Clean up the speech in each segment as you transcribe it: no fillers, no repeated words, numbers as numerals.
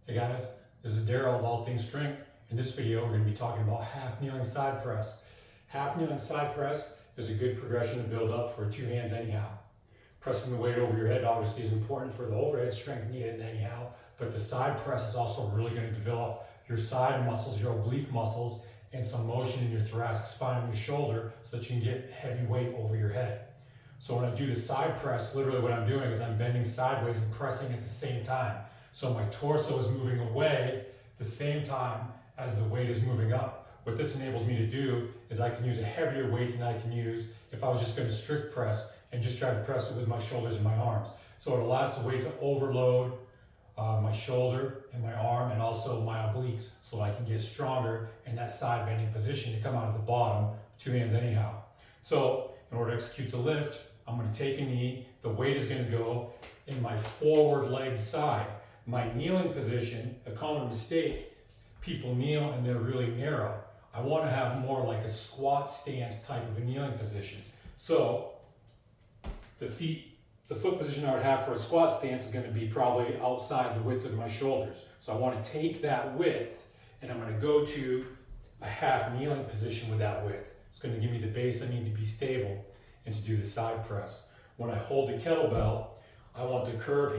Hey guys, this is Daryl of All Things Strength. In this video, we're going to be talking about half kneeling side press. Half kneeling side press is a good progression to build up for two hands anyhow. Pressing the weight over your head obviously is important for the overhead strength needed anyhow, but the side press is also really going to develop your side muscles, your oblique muscles, and some motion in your thoracic spine and your shoulder so that you can get heavy weight over your head. So when I do the side press, literally what I'm doing is I'm bending sideways and pressing at the same time. So my torso is moving away at the same time as the weight is moving up. What this enables me to do is I can use a heavier weight than I can use if I was just going to strict press and just try to press it with my shoulders and my arms. So it allows the weight to overload my shoulder and my arm and also my obliques so I can get stronger in that side bending position to come out of the bottom, two hands anyhow. So in order to execute the lift, I'm going to take a knee. The weight is going to go in my forward leg side. My kneeling position, a common mistake, people kneel and they're really narrow. I want to have more like a squat stance type of a kneeling position. So the foot position I would have for a squat stance is going to be probably outside the width of my shoulders. So I want to take that width and I'm going to go to a half kneeling position with that width. It's going to give me the base I need to be stable and to do the side press. When I hold the kettlebell, I want the curved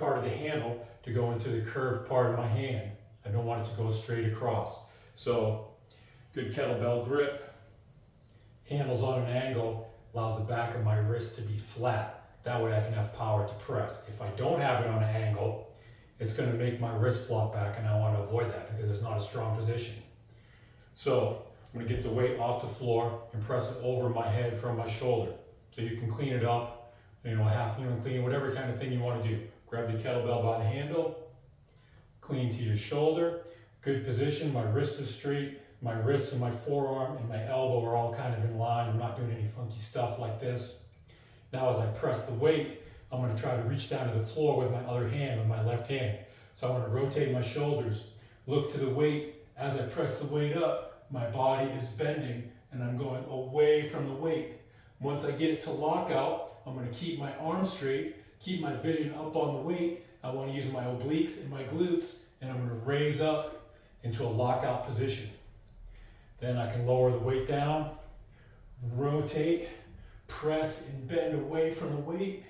part of the handle to go into the curved part of my hand. I don't want it to go straight across. So good kettlebell grip, handles on an angle, allows the back of my wrist to be flat. That way I can have power to press. If I don't have it on an angle, it's going to make my wrist flop back, and I want to avoid that because it's not a strong position. So I'm going to get the weight off the floor and press it over my head from my shoulder. So you can clean it up, half kneeling clean, whatever kind of thing you want to do. Grab the kettlebell by the handle, clean to your shoulder, good position, my wrist is straight, my wrist and my forearm and my elbow are all kind of in line. I'm not doing any funky stuff like this. Now as I press the weight, I'm going to try to reach down to the floor with my other hand, with my left hand. So I'm going to rotate my shoulders, look to the weight. As I press the weight up, my body is bending and I'm going away from the weight. Once I get it to lockout, I'm going to keep my arms straight, keep my vision up on the weight. I want to use my obliques and my glutes, and I'm going to raise up into a lockout position. Then I can lower the weight down, rotate, press and bend away from the weight,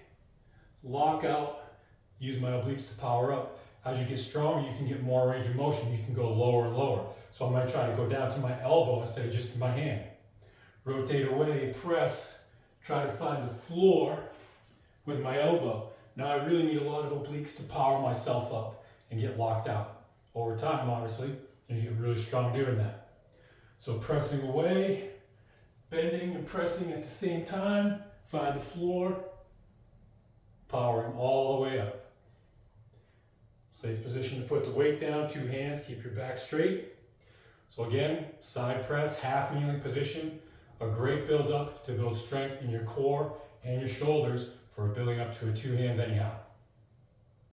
lock out, use my obliques to power up. As you get stronger, you can get more range of motion. You can go lower and lower. So I'm going to try to go down to my elbow instead of just to my hand. Rotate away, press, try to find the floor with my elbow. Now I really need a lot of obliques to power myself up and get locked out. Over time, obviously, you get really strong doing that. So pressing away, bending and pressing at the same time, find the floor, powering all the way up. Safe position to put the weight down, two hands, keep your back straight. So again, side press, half kneeling position, a great build up to build strength in your core and your shoulders for building up to a two hands anyhow.